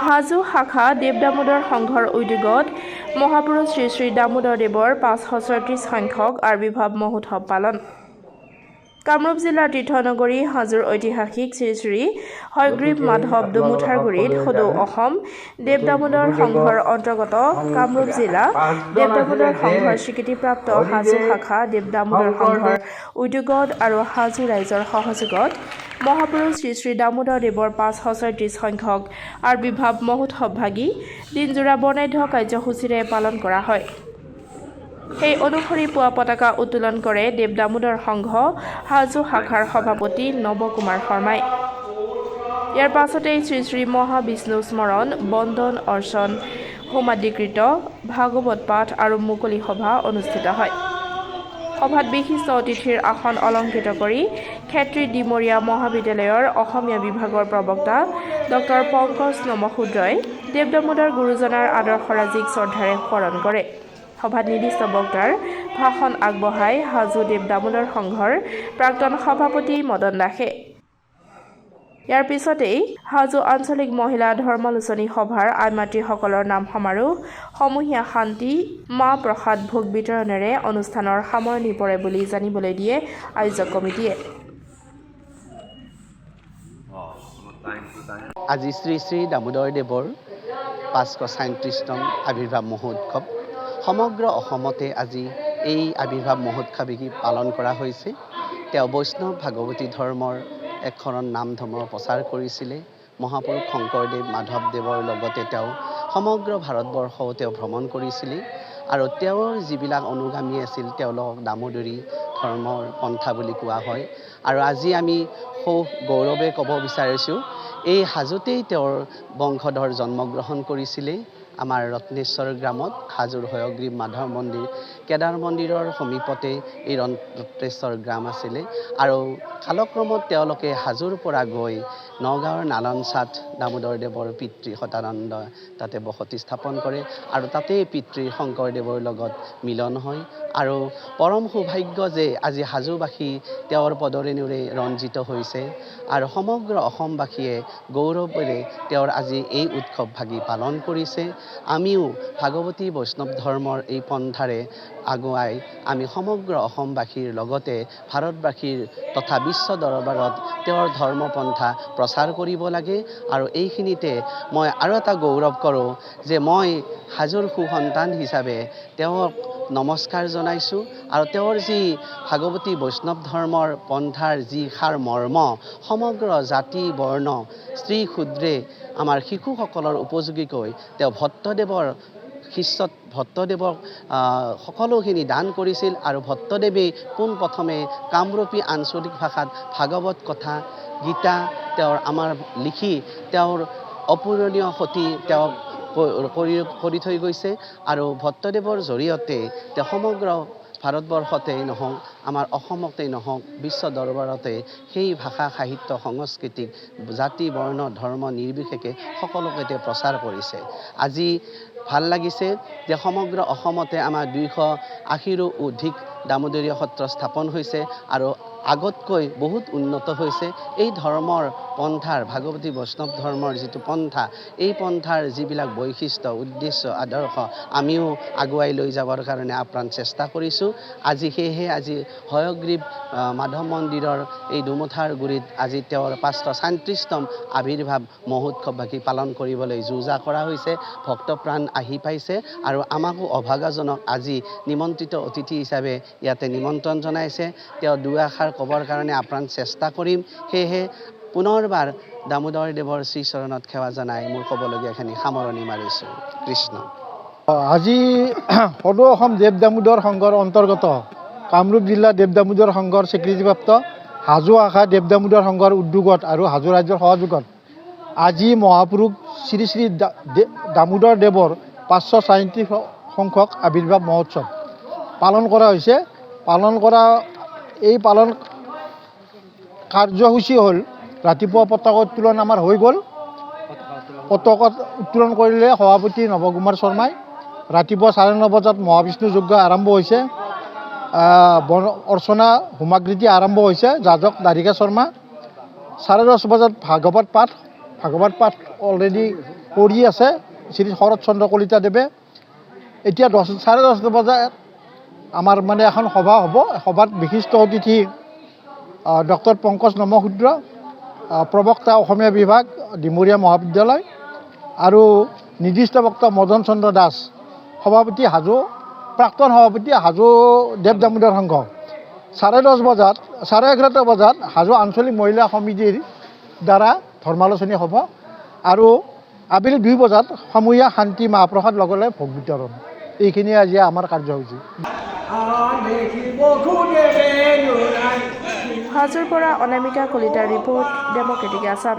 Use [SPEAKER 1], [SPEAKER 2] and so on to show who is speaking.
[SPEAKER 1] হাজো শাখা দেৱ দামোদৰ সংঘৰ উদ্যোগত মহাপুৰুষ শ্ৰী শ্ৰী দামোদৰ দেৱৰ 536 সংখ্যক আবিৰ্ভাৱ মহোৎসৱ পালন। কামৰূপ জিলাৰ তীৰ্থনগৰী হাজোৰ ঐতিহাসিক শ্ৰী শ্ৰী হয়গ্ৰীৱ মাধৱ দুমুঠাৰগুৰিত সদৌ অসম দেৱ দামোদৰ সংঘৰ অন্তৰ্গত কামৰূপ জিলা দেৱ দামোদৰ সংঘৰ স্বীকৃতিপ্ৰাপ্ত হাজো শাখা দেৱ দামোদৰ সংঘৰ উদ্যোগত আৰু হাজো ৰাইজৰ সহযোগত মহাপুৰুষ শ্ৰী শ্ৰী দামোদৰ দেৱৰ 536 সংখ্যক আবিৰ্ভাৱ মহোৎসৱ ভাগি দিনজোৰা বৰ্ণাঢ্য কাৰ্যসূচীৰে পালন কৰা হয়। সেই অনুসৰি পুৱা পতাকা উত্তোলন কৰে দেৱ দামোদৰ সংঘ হাজো শাখাৰ সভাপতি নৱ কুমাৰ শৰ্মাই। ইয়াৰ পাছতেই শ্ৰী শ্ৰী মহাবিষ্ণু স্মৰণ বন্দন অৰ্চন হোমাদিকৃত ভাগৱত পাঠ আৰু মুকলি সভা অনুষ্ঠিত হয়। সভাত বিশিষ্ট অতিথিৰ আসন অলংকৃত কৰি ক্ষেত্ৰী ডিমৰীয়া মহাবিদ্যালয়ৰ অসমীয়া বিভাগৰ প্ৰবক্তা ডক্টৰ পংকজ নমশূদ্ৰই দেৱ দামোদৰ গুৰুজনাৰ আদৰ্শৰাজিক শ্ৰদ্ধাৰে স্মৰণ কৰে। সভাত নিৰ্দিষ্ট বক্তাৰ ভাষণ আগবঢ়াই হাজো দেৱ দামোদৰ সংঘৰ প্ৰাক্তন সভাপতি মদন দাসে। ইয়াৰ পিছতেই হাজো আঞ্চলিক মহিলা ধৰ্মালোচনী সভাৰ আই মাতৃসকলৰ নাম সমাৰোহ সমূহীয়া শান্তি মাহ প্ৰসাদ ভোগ বিতৰণেৰে অনুষ্ঠানৰ সামৰণি পৰে বুলি জানিবলৈ দিয়ে আয়োজক কমিটিয়ে।
[SPEAKER 2] আজি শ্ৰী শ্ৰী দামোদৰ দেৱৰ 537তম আবিৰ্ভাৱ মহোৎসৱ সমগ্ৰ অসমতে আজি এই আবিৰ্ভাৱ মহোৎসৱ পালন কৰা হৈছে। তেওঁ বৈষ্ণৱ ভাগৱতী ধৰ্মৰ এখন নাম ধৰ্মৰ প্ৰচাৰ কৰিছিলে। মহাপুৰুষ শংকৰদেৱ মাধৱদেৱৰ লগতে তেওঁ সমগ্ৰ ভাৰতবৰ্ষও তেওঁ ভ্ৰমণ কৰিছিলে আৰু তেওঁৰ যিবিলাক অনুগামী আছিল তেওঁলোকক দামোদৰী ধৰ্মৰ পন্থা বুলি কোৱা হয়। আৰু আজি আমি গৌৰৱে ক'ব বিচাৰিছোঁ এই হাজোতেই তেওঁৰ বংশধৰ জন্মগ্ৰহণ কৰিছিলে। আমাৰ ৰত্নেশ্বৰ গ্ৰামত হাজোৰ হয়গ্ৰীৱ মাধৱ মন্দিৰ কেদাৰ মন্দিৰৰ সমীপতে এই ৰত্নেশ্বৰ গ্ৰাম আছিলে আৰু কালক্ৰমত তেওঁলোকে হাজোৰ পৰা গৈ নগাঁৱৰ নালনচাত দামোদৰ দেৱৰ পিতৃ সতানন্দ তাতে বসতি স্থাপন কৰে আৰু তাতেই পিতৃ শংকৰদেৱৰ লগত মিলন হয় আৰু পৰম সৌভাগ্য যে আজি হাজোবাসী তেওঁৰ পদৰেণুৰে ৰঞ্জিত হৈছে আৰু সমগ্ৰ অসমবাসীয়ে গৌৰৱেৰে তেওঁৰ আজি এই উৎসৱ ভাগি পালন কৰিছে। আমিও ভাগৱতী বৈষ্ণৱ ধৰ্মৰ এই পন্থাৰে আগুৱাই আমি সমগ্ৰ অসমবাসীৰ লগতে ভাৰতবাসীৰ তথা বিশ্ব দৰবাৰত তেওঁৰ ধৰ্মপন্থা প্ৰচাৰ কৰিব লাগে। আৰু এইখিনিতে মই আৰু এটা গৌৰৱ কৰোঁ যে মই হাজোৰ সুসন্তান হিচাপে তেওঁক নমস্কাৰ জনাইছোঁ আৰু তেওঁৰ যি ভাগৱতী বৈষ্ণৱ ধৰ্মৰ পন্থাৰ যি সাৰ মৰ্ম সমগ্ৰ জাতি বৰ্ণ স্ত্ৰী ক্ষুদ্ৰে আমাৰ শিশুসকলৰ উপযোগীকৈ তেওঁ ভট্টদেৱৰ শিষ্যত ভট্টদেৱক সকলোখিনি দান কৰিছিল আৰু ভট্টদেৱে পোনপ্ৰথমে কামৰূপী আঞ্চলিক ভাষাত ভাগৱত কথা গীতা তেওঁৰ আমাৰ লিখি তেওঁৰ অপূৰণীয় সতি তেওঁ কৰি থৈ গৈছে আৰু ভট্টদেৱৰ জৰিয়তে তেওঁ সমগ্ৰ ভাৰতবৰ্ষতেই নহওক আমাৰ অসমতেই নহওক বিশ্ব দৰবাৰতে সেই ভাষা সাহিত্য সংস্কৃতিক জাতি বৰ্ণ ধৰ্ম নিৰ্বিশেষে সকলোকে তেওঁ প্ৰচাৰ কৰিছে। আজি ভাল লাগিছে যে সমগ্ৰ অসমতে আমাৰ 280ৰো অধিক দামোদৰীয় সত্ৰ স্থাপন হৈছে আৰু আগতকৈ বহুত উন্নত হৈছে। এই ধৰ্মৰ পন্থাৰ ভাগৱতী বৈষ্ণৱ ধৰ্মৰ যিটো পন্থা এই পন্থাৰ যিবিলাক বৈশিষ্ট্য উদ্দেশ্য আদৰ্শ আমিও আগুৱাই লৈ যাবৰ কাৰণে আপ্ৰাণ চেষ্টা কৰিছোঁ। আজি সেয়েহে আজি হয়গ্ৰীৱ মাধৱ মন্দিৰৰ এই দুমুঠাৰ গুৰিত আজি তেওঁৰ 537তম আবিৰ্ভাৱ মহোৎসৱ ভাগি পালন কৰিবলৈ যোজা কৰা হৈছে। ভক্তপ্ৰাণ আহি পাইছে আৰু আমাকো অভাগাজনক আজি নিমন্ত্ৰিত অতিথি হিচাপে ইয়াতে নিমন্ত্ৰণ জনাইছে। তেওঁ দুই এষাৰ ক'বৰ কাৰণে আপ্ৰাণ চেষ্টা কৰিম। সেয়েহে পুনৰবাৰ দামোদৰ দেৱৰ শ্ৰীচৰণত সেৱা জনাই মোৰ ক'বলগীয়াখিনি সামৰণি মাৰিছোঁ। কৃষ্ণ।
[SPEAKER 3] আজি সদৌ অসম দেৱ দামোদৰ সংঘৰ অন্তৰ্গত কামৰূপ জিলা দেৱ দামোদৰ সংঘৰ স্বীকৃতিপ্ৰাপ্ত হাজো শাখা দেৱ দামোদৰ সংঘৰ উদ্যোগত আৰু হাজো ৰাজ্যৰ সহযোগত আজি মহাপুৰুষ শ্ৰী শ্ৰী দামোদৰ দেৱৰ 537 সংখ্যক আবিৰ্ভাৱ মহোৎসৱ পালন কৰা হৈছে। এই পালন কাৰ্যসূচী হ'ল ৰাতিপুৱা পতাকা উত্তোলন আমাৰ হৈ গ'ল। পতাকা উত্তোলন কৰিলে সভাপতি নৱ কুমাৰ শৰ্মাই। ৰাতিপুৱা 9:30 বজাত মহাবিষ্ণু যজ্ঞ আৰম্ভ হৈছে অৰ্চনা হোমাকৃতি আৰম্ভ হৈছে। যাজক দ্বাৰিকা শৰ্মা। 10:30 বজাত ভাগৱত পাঠ অলৰেডি কৰি আছে শ্ৰী শৰৎ চন্দ্ৰ কলিতাদেৱে। এতিয়া 10:30 বজাত আমাৰ মানে এখন সভা হ'ব। সভাত বিশিষ্ট অতিথি ডক্টৰ পংকজ নমশূদ্ৰ, প্ৰবক্তা অসমীয়া বিভাগ, ডিমৰীয়া মহাবিদ্যালয়, আৰু নিৰ্দিষ্ট বক্তা মদন চন্দ্ৰ দাস, সভাপতি হাজো, প্ৰাক্তন সভাপতি হাজো দেৱ দামোদৰ সংঘ। 11:30 বজাত হাজো আঞ্চলিক মহিলা সমিতিৰ দ্বাৰা ধৰ্মালোচনী হ'ব, আৰু আবেলি 2 বজাত সমূহীয়া শান্তি মহাপ্ৰসাদ লগতে ভোগ বিতৰণ। এইখিনিয়ে আজি আমাৰ কাৰ্যসূচী।
[SPEAKER 1] হাজোৰ পৰা অনামিকা কলিতাৰ ৰিপৰ্ট, ডেমক্ৰেটিক আছাম।